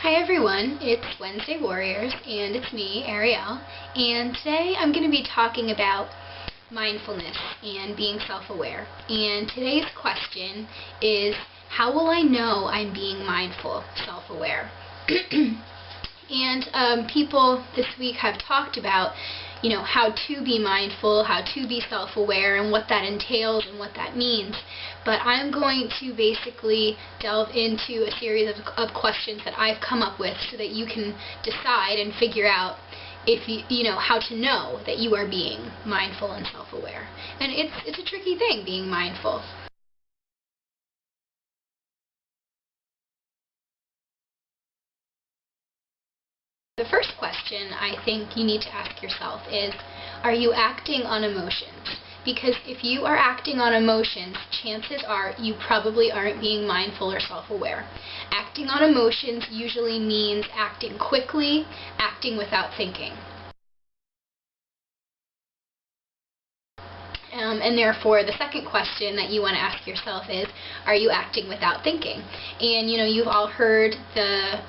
Hi everyone, it's Wednesday Warriors, and it's me, Arielle, and today I'm going to be talking about mindfulness and being self-aware. And today's question is, how will I know I'm being mindful, self-aware? And people this week have talked about, how to be mindful, how to be self-aware, and what that entails and what that means. But I'm going to basically delve into a series of questions that I've come up with so that you can decide and figure out if how to know that you are being mindful and self-aware. And it's a tricky thing, being mindful. The first question I think you need to ask yourself is, are you acting on emotions? Because if you are acting on emotions, chances are you probably aren't being mindful or self-aware. Acting on emotions usually means acting quickly, acting without thinking. And therefore, the second question that you want to ask yourself is, are you acting without thinking? And you've all heard the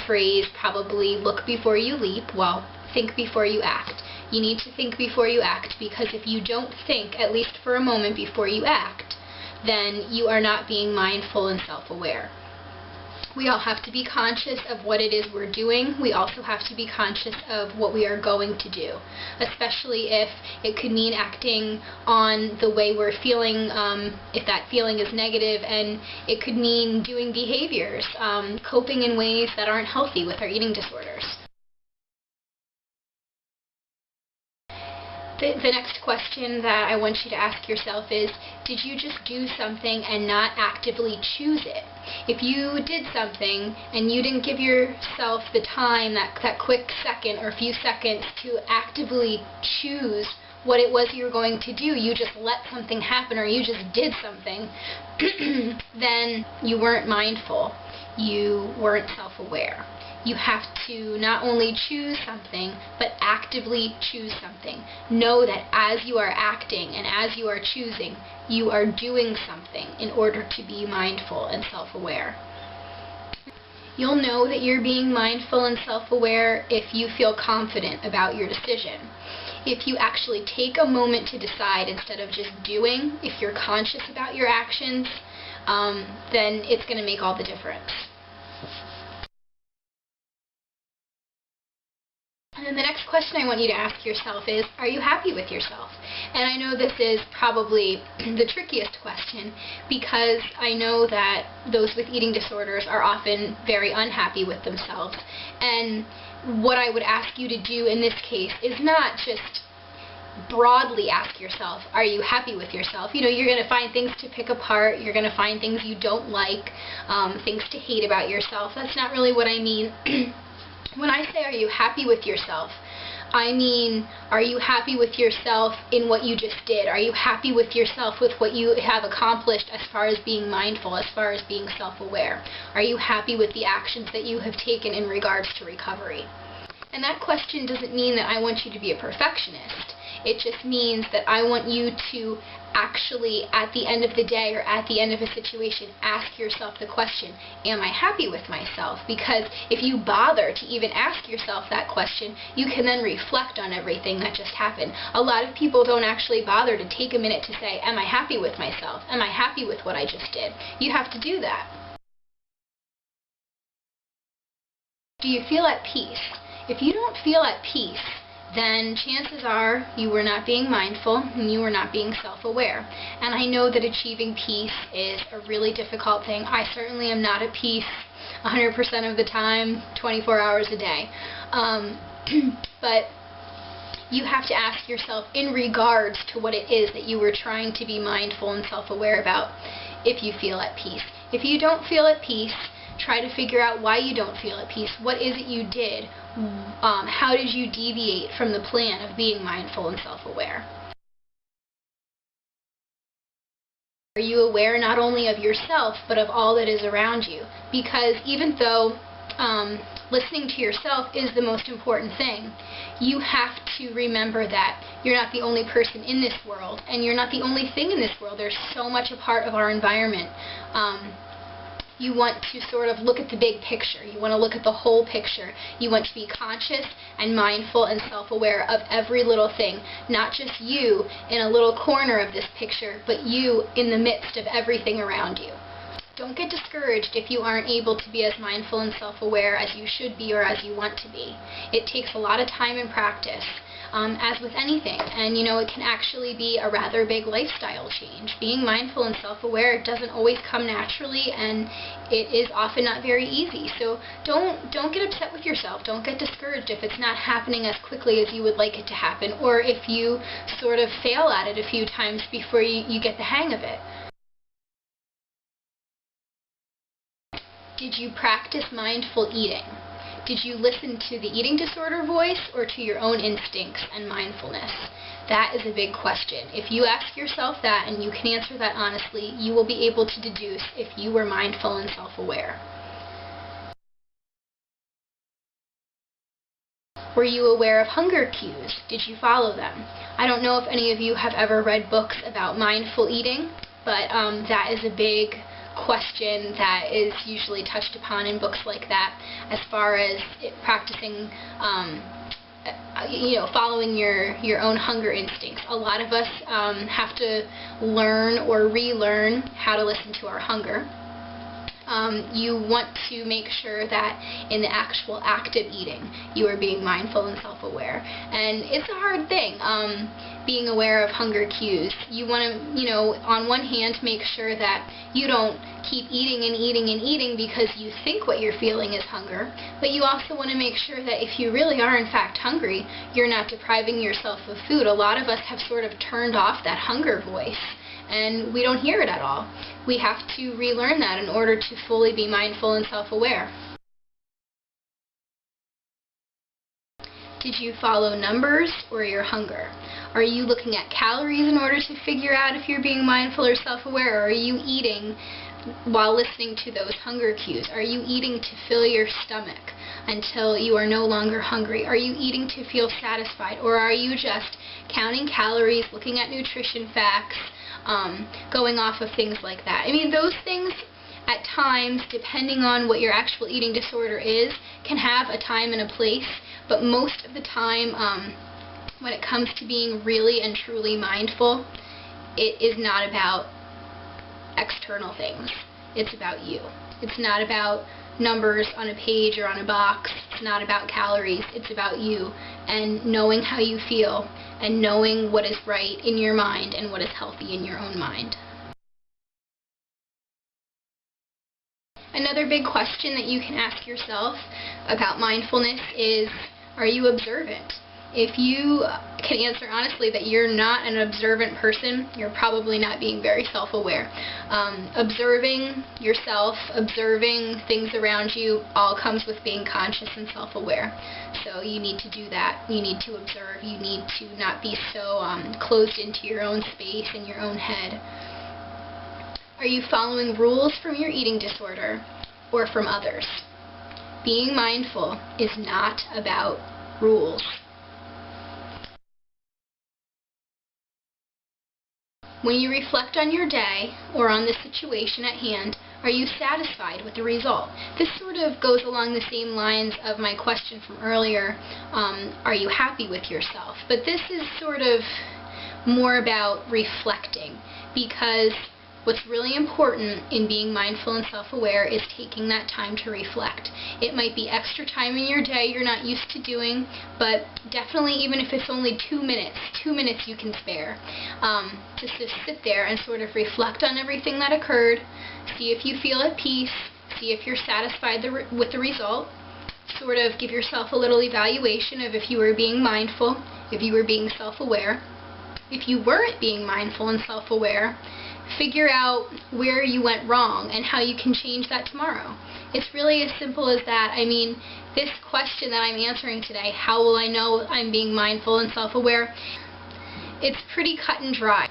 phrase, probably, look before you leap. Well, think before you act. You need to think before you act, because if you don't think, at least for a moment, before you act, then you are not being mindful and self-aware. We all have to be conscious of what it is we're doing. We also have to be conscious of what we are going to do, especially if it could mean acting on the way we're feeling, if that feeling is negative, and it could mean doing behaviors, coping in ways that aren't healthy with our eating disorders. The next question that I want you to ask yourself is, did you just do something and not actively choose it? If you did something and you didn't give yourself the time, that quick second or few seconds to actively choose what it was you were going to do, you just let something happen or you just did something, then you weren't mindful. You weren't self-aware. You have to not only choose something, but actively choose something. Know that as you are acting and as you are choosing, you are doing something in order to be mindful and self-aware. You'll know that you're being mindful and self-aware if you feel confident about your decision. If you actually take a moment to decide instead of just doing, if you're conscious about your actions, then it's going to make all the difference. And then the next question I want you to ask yourself is, are you happy with yourself? And I know this is probably the trickiest question, because I know that those with eating disorders are often very unhappy with themselves. And what I would ask you to do in this case is not just broadly ask yourself, are you happy with yourself? You're going to find things to pick apart, you're going to find things you don't like, things to hate about yourself. That's not really what I mean. When I say, are you happy with yourself, I mean, are you happy with yourself in what you just did? Are you happy with yourself with what you have accomplished as far as being mindful, as far as being self-aware? Are you happy with the actions that you have taken in regards to recovery? And that question doesn't mean that I want you to be a perfectionist. It just means that I want you to actually, at the end of the day or at the end of a situation, ask yourself the question, am I happy with myself? Because if you bother to even ask yourself that question, you can then reflect on everything that just happened. A lot of people don't actually bother to take a minute to say, am I happy with myself? Am I happy with what I just did? You have to do that. Do you feel at peace? If you don't feel at peace, then chances are you were not being mindful and you were not being self-aware. And I know that achieving peace is a really difficult thing. I certainly am not at peace 100% of the time, 24 hours a day. But you have to ask yourself, in regards to what it is that you were trying to be mindful and self-aware about, if you feel at peace. If you don't feel at peace, try to figure out why you don't feel at peace. What is it you did? How did you deviate from the plan of being mindful and self-aware? Are you aware not only of yourself, but of all that is around you? Because even though listening to yourself is the most important thing, you have to remember that you're not the only person in this world, and you're not the only thing in this world. There's so much a part of our environment. You want to sort of look at the big picture. You want to look at the whole picture. You want to be conscious and mindful and self-aware of every little thing, not just you in a little corner of this picture, but you in the midst of everything around you. Don't get discouraged if you aren't able to be as mindful and self-aware as you should be or as you want to be. It takes a lot of time and practice, as with anything, and it can actually be a rather big lifestyle change. Being mindful and self-aware doesn't always come naturally, and it is often not very easy. So don't get upset with yourself. Don't get discouraged if it's not happening as quickly as you would like it to happen, or if you sort of fail at it a few times before you get the hang of it. Did you practice mindful eating? Did you listen to the eating disorder voice or to your own instincts and mindfulness? That is a big question. If you ask yourself that and you can answer that honestly, you will be able to deduce if you were mindful and self-aware. Were you aware of hunger cues? Did you follow them? I don't know if any of you have ever read books about mindful eating, but that is a big question that is usually touched upon in books like that, as far as practicing following your own hunger instincts. A lot of us have to learn or relearn how to listen to our hunger. You want to make sure that in the actual act of eating, you are being mindful and self-aware. And it's a hard thing, being aware of hunger cues. You want to, on one hand, make sure that you don't keep eating and eating and eating because you think what you're feeling is hunger, but you also want to make sure that if you really are in fact hungry, you're not depriving yourself of food. A lot of us have sort of turned off that hunger voice, and we don't hear it at all. We have to relearn that in order to fully be mindful and self-aware. Did you follow numbers or your hunger? Are you looking at calories in order to figure out if you're being mindful or self-aware, or are you eating while listening to those hunger cues? Are you eating to fill your stomach until you are no longer hungry? Are you eating to feel satisfied, or are you just counting calories, looking at nutrition facts, going off of things like that? I mean, those things at times, depending on what your actual eating disorder is, can have a time and a place, but most of the time, when it comes to being really and truly mindful, it is not about external things. It's about you. It's not about numbers on a page or on a box. It's not about calories. It's about you and knowing how you feel and knowing what is right in your mind and what is healthy in your own mind. Another big question that you can ask yourself about mindfulness is, are you observant? If you can answer honestly that you're not an observant person, you're probably not being very self-aware. Observing yourself, observing things around you, all comes with being conscious and self-aware. So you need to do that. You need to observe. You need to not be so closed into your own space and your own head. Are you following rules from your eating disorder or from others? Being mindful is not about rules. When you reflect on your day or on the situation at hand, are you satisfied with the result? This sort of goes along the same lines of my question from earlier, are you happy with yourself? But this is sort of more about reflecting, because what's really important in being mindful and self-aware is taking that time to reflect. It might be extra time in your day you're not used to doing, but definitely, even if it's only 2 minutes you can spare, just to sit there and sort of reflect on everything that occurred, see if you feel at peace, see if you're satisfied with the result, sort of give yourself a little evaluation of if you were being mindful, if you were being self-aware. If you weren't being mindful and self-aware, figure out where you went wrong and how you can change that tomorrow. It's really as simple as that. I mean, this question that I'm answering today, how will I know I'm being mindful and self-aware? It's pretty cut and dry.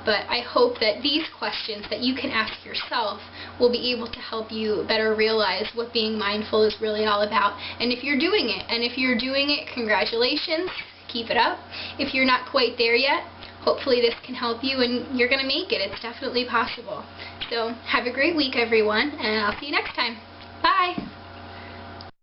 But I hope that these questions that you can ask yourself will be able to help you better realize what being mindful is really all about. And if you're doing it, congratulations. Keep it up. If you're not quite there yet, hopefully this can help you and you're going to make it. It's definitely possible. So have a great week, everyone, and I'll see you next time. Bye!